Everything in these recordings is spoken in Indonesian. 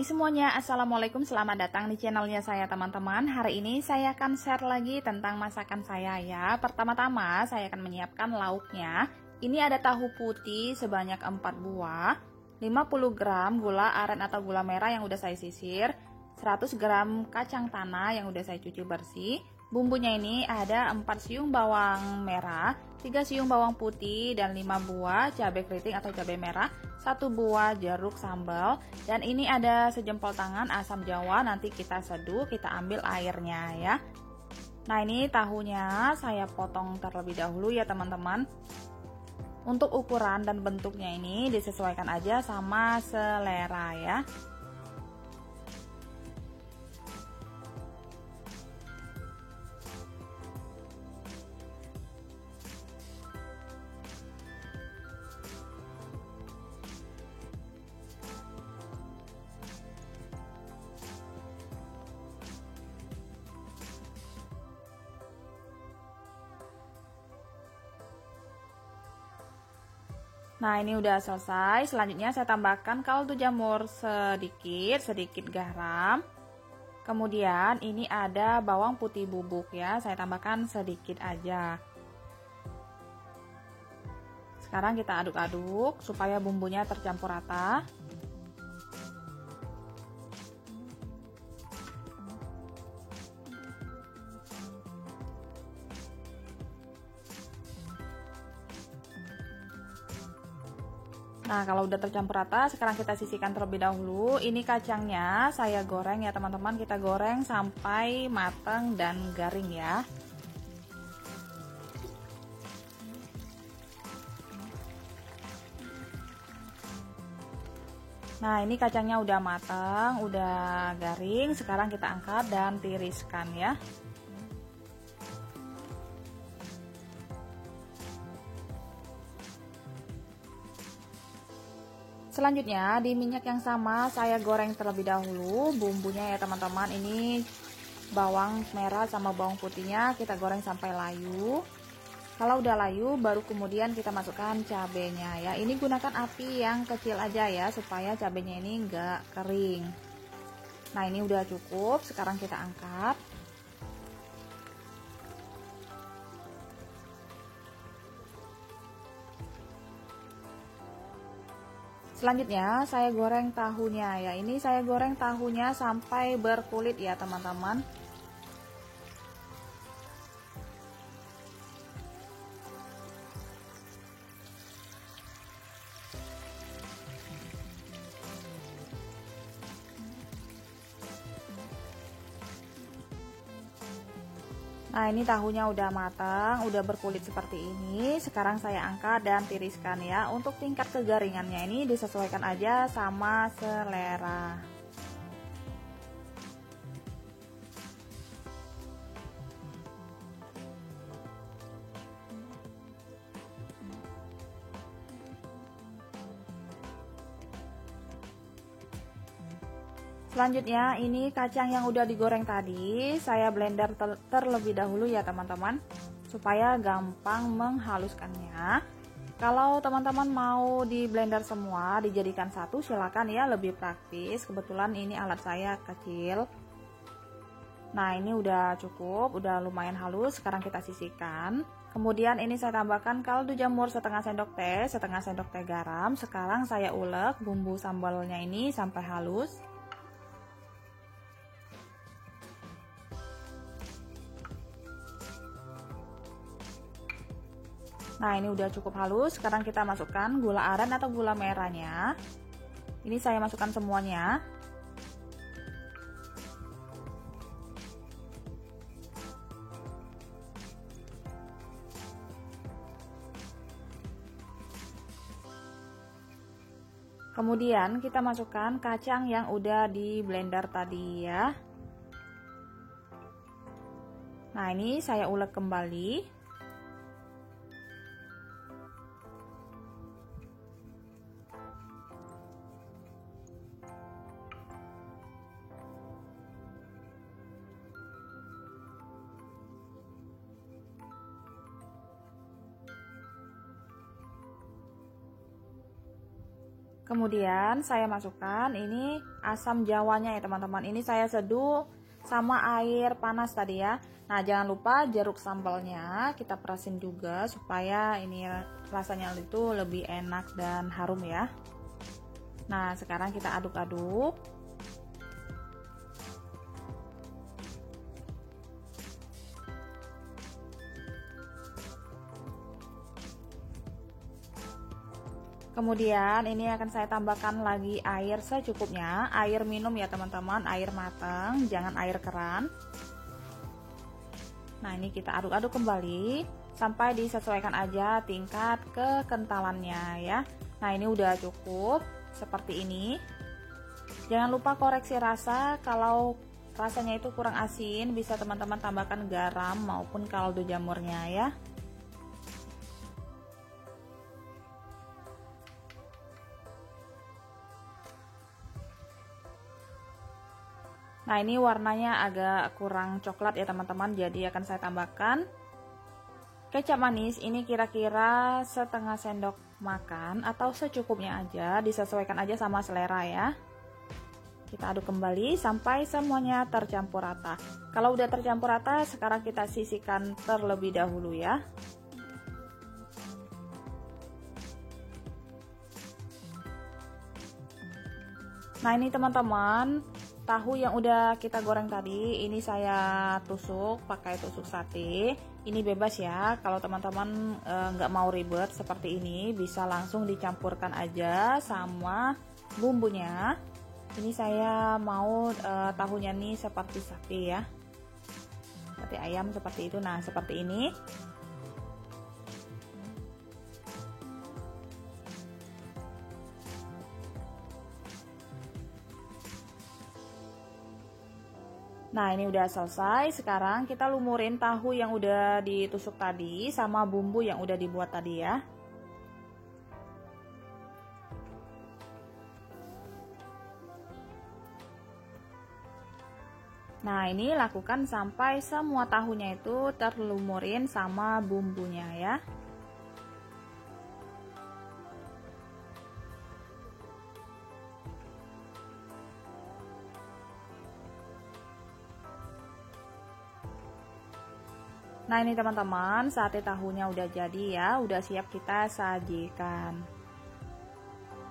Hai semuanya, Assalamualaikum, selamat datang di channelnya saya teman-teman. Hari ini saya akan share lagi tentang masakan saya ya. Pertama-tama saya akan menyiapkan lauknya. Ini ada tahu putih sebanyak 4 buah, 50 gram gula aren atau gula merah yang udah saya sisir, 100 gram kacang tanah yang udah saya cuci bersih. Bumbunya ini ada 4 siung bawang merah, 3 siung bawang putih, dan 5 buah cabai keriting atau cabai merah, 1 buah jeruk sambal, dan ini ada sejempol tangan asam jawa. Nanti kita seduh, kita ambil airnya ya. Nah, ini tahunya saya potong terlebih dahulu ya teman-teman. Untuk ukuran dan bentuknya ini disesuaikan aja sama selera ya. Nah, ini udah selesai. Selanjutnya saya tambahkan kaldu jamur sedikit garam. Kemudian ini ada bawang putih bubuk ya, saya tambahkan sedikit aja. Sekarang kita aduk-aduk supaya bumbunya tercampur rata. Nah, kalau udah tercampur rata, sekarang kita sisihkan terlebih dahulu. Ini kacangnya saya goreng ya teman-teman, kita goreng sampai matang dan garing ya. Nah, ini kacangnya udah matang, udah garing. Sekarang kita angkat dan tiriskan ya. Selanjutnya di minyak yang sama saya goreng terlebih dahulu bumbunya ya teman-teman. Ini bawang merah sama bawang putihnya kita goreng sampai layu. Kalau udah layu baru kemudian kita masukkan cabenya ya. Ini gunakan api yang kecil aja ya supaya cabenya ini enggak kering. Nah, ini udah cukup, sekarang kita angkat. Selanjutnya saya goreng tahunya ya. Ini saya goreng tahunya sampai berkulit ya teman-teman. Nah, ini tahunya udah matang, udah berkulit seperti ini. Sekarang saya angkat dan tiriskan ya. Untuk tingkat kegaringannya ini disesuaikan aja sama selera. Selanjutnya ini kacang yang udah digoreng tadi saya blender terlebih dahulu ya teman-teman, supaya gampang menghaluskannya. Kalau teman-teman mau di blender semua dijadikan satu silakan ya, lebih praktis. Kebetulan ini alat saya kecil. Nah, ini udah cukup, udah lumayan halus. Sekarang kita sisihkan. Kemudian ini saya tambahkan kaldu jamur setengah sendok teh garam. Sekarang saya ulek bumbu sambalnya ini sampai halus. Nah, ini udah cukup halus. Sekarang kita masukkan gula aren atau gula merahnya. Ini saya masukkan semuanya. Kemudian kita masukkan kacang yang udah di blender tadi ya. Nah, ini saya ulek kembali. Kemudian saya masukkan ini asam jawanya ya teman-teman. Ini saya seduh sama air panas tadi ya. Nah, jangan lupa jeruk sambalnya kita perasin juga supaya ini rasanya itu lebih enak dan harum ya. Nah, sekarang kita aduk-aduk. Kemudian ini akan saya tambahkan lagi air secukupnya, air minum ya teman-teman, air matang, jangan air keran. Nah, ini kita aduk-aduk kembali sampai disesuaikan aja tingkat kekentalannya ya. Nah, ini udah cukup seperti ini. Jangan lupa koreksi rasa, kalau rasanya itu kurang asin bisa teman-teman tambahkan garam maupun kaldu jamurnya ya. Nah, ini warnanya agak kurang coklat ya teman-teman, jadi akan saya tambahkan kecap manis. Ini kira-kira setengah sendok makan atau secukupnya aja, disesuaikan aja sama selera ya. Kita aduk kembali sampai semuanya tercampur rata. Kalau udah tercampur rata, sekarang kita sisihkan terlebih dahulu ya. Nah, ini teman-teman, tahu yang udah kita goreng tadi, ini saya tusuk pakai tusuk sate. Ini bebas ya, kalau teman-teman nggak mau ribet seperti ini, bisa langsung dicampurkan aja sama bumbunya. Ini saya mau tahunya nih seperti sate ya, sate ayam seperti itu. Nah, seperti ini. Nah, ini udah selesai. Sekarang kita lumurin tahu yang udah ditusuk tadi sama bumbu yang udah dibuat tadi ya. Nah, ini lakukan sampai semua tahunya itu terlumurin sama bumbunya ya. Nah, ini teman-teman, sate tahunya udah jadi ya, udah siap kita sajikan.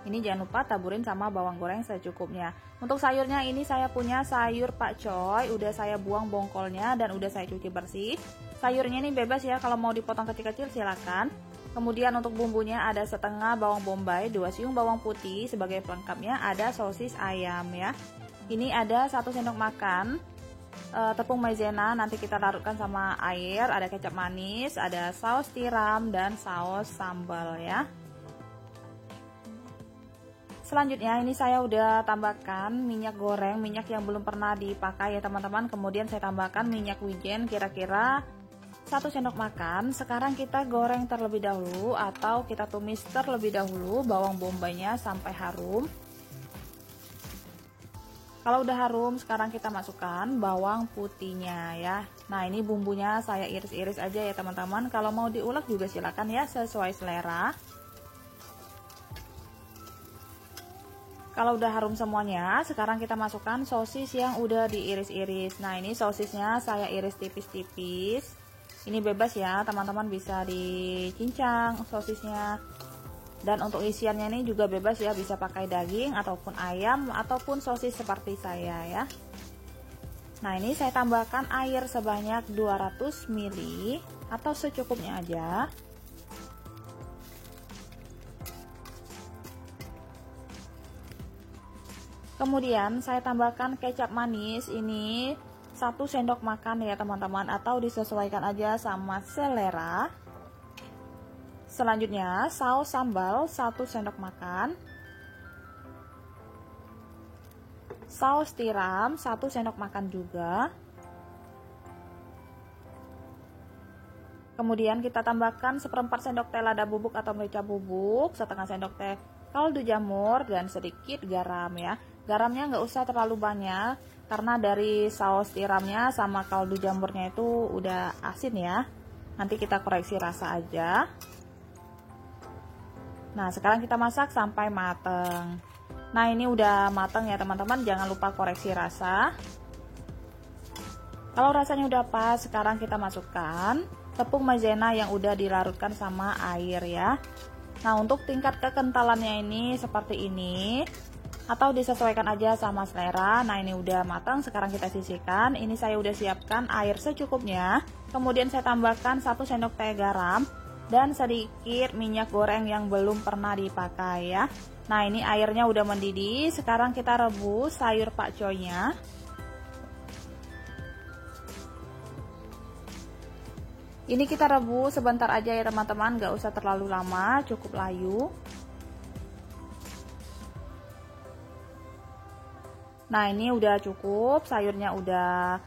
Ini jangan lupa taburin sama bawang goreng secukupnya. Untuk sayurnya ini saya punya sayur pakcoy, udah saya buang bongkolnya dan udah saya cuci bersih. Sayurnya ini bebas ya, kalau mau dipotong kecil-kecil silakan. Kemudian untuk bumbunya ada setengah bawang bombay, 2 siung bawang putih, sebagai pelengkapnya ada sosis ayam ya. Ini ada 1 sendok makan tepung maizena, nanti kita larutkan sama air, ada kecap manis, ada saus tiram dan saus sambal ya. Selanjutnya ini saya udah tambahkan minyak goreng, minyak yang belum pernah dipakai ya teman-teman. Kemudian saya tambahkan minyak wijen kira-kira 1 sendok makan. Sekarang kita goreng terlebih dahulu atau kita tumis terlebih dahulu bawang bombaynya sampai harum. Kalau udah harum, sekarang kita masukkan bawang putihnya ya. Nah, ini bumbunya saya iris-iris aja ya teman-teman. Kalau mau diulek juga silakan ya, sesuai selera. Kalau udah harum semuanya, sekarang kita masukkan sosis yang udah diiris-iris. Nah, ini sosisnya saya iris tipis-tipis. Ini bebas ya, teman-teman bisa dicincang sosisnya. Dan untuk isiannya ini juga bebas ya, bisa pakai daging ataupun ayam ataupun sosis seperti saya ya. Nah, ini saya tambahkan air sebanyak 200 ml atau secukupnya aja. Kemudian saya tambahkan kecap manis, ini 1 sendok makan ya teman-teman, atau disesuaikan aja sama selera. Selanjutnya saus sambal 1 sendok makan, saus tiram 1 sendok makan juga. Kemudian kita tambahkan 1/4 sendok teh lada bubuk atau merica bubuk, setengah sendok teh kaldu jamur dan sedikit garam ya. Garamnya nggak usah terlalu banyak karena dari saus tiramnya sama kaldu jamurnya itu udah asin ya. Nanti kita koreksi rasa aja. Nah, sekarang kita masak sampai mateng. Nah, ini udah mateng ya teman-teman, jangan lupa koreksi rasa. Kalau rasanya udah pas, sekarang kita masukkan tepung maizena yang udah dilarutkan sama air ya. Nah, untuk tingkat kekentalannya ini seperti ini, atau disesuaikan aja sama selera. Nah, ini udah matang, sekarang kita sisihkan. Ini saya udah siapkan air secukupnya. Kemudian saya tambahkan 1 sendok teh garam dan sedikit minyak goreng yang belum pernah dipakai ya. Nah, ini airnya udah mendidih. Sekarang kita rebus sayur pakcoynya. Ini kita rebus sebentar aja ya teman-teman, gak usah terlalu lama, cukup layu. Nah, ini udah cukup, sayurnya udah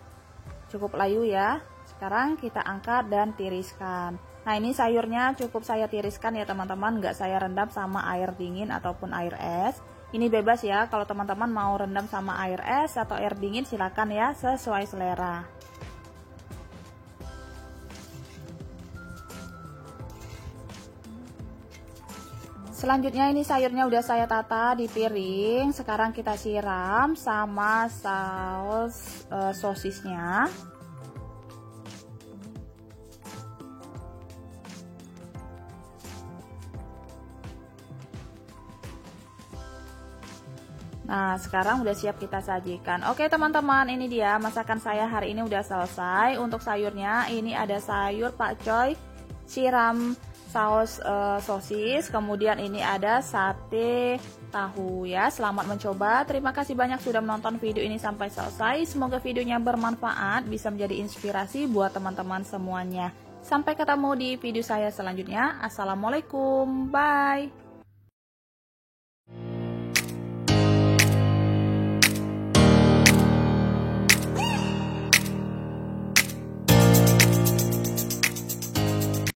cukup layu ya. Sekarang kita angkat dan tiriskan. Nah, ini sayurnya cukup saya tiriskan ya teman-teman, nggak saya rendam sama air dingin ataupun air es. Ini bebas ya, kalau teman-teman mau rendam sama air es atau air dingin silakan ya, sesuai selera. Selanjutnya ini sayurnya udah saya tata di piring. Sekarang kita siram sama saus sosisnya. Nah, sekarang udah siap kita sajikan. Oke teman-teman, ini dia masakan saya hari ini udah selesai. Untuk sayurnya ini ada sayur pakcoy siram saus sosis, kemudian ini ada sate tahu ya. Selamat mencoba. Terima kasih banyak sudah menonton video ini sampai selesai. Semoga videonya bermanfaat, bisa menjadi inspirasi buat teman-teman semuanya. Sampai ketemu di video saya selanjutnya. Assalamualaikum, bye.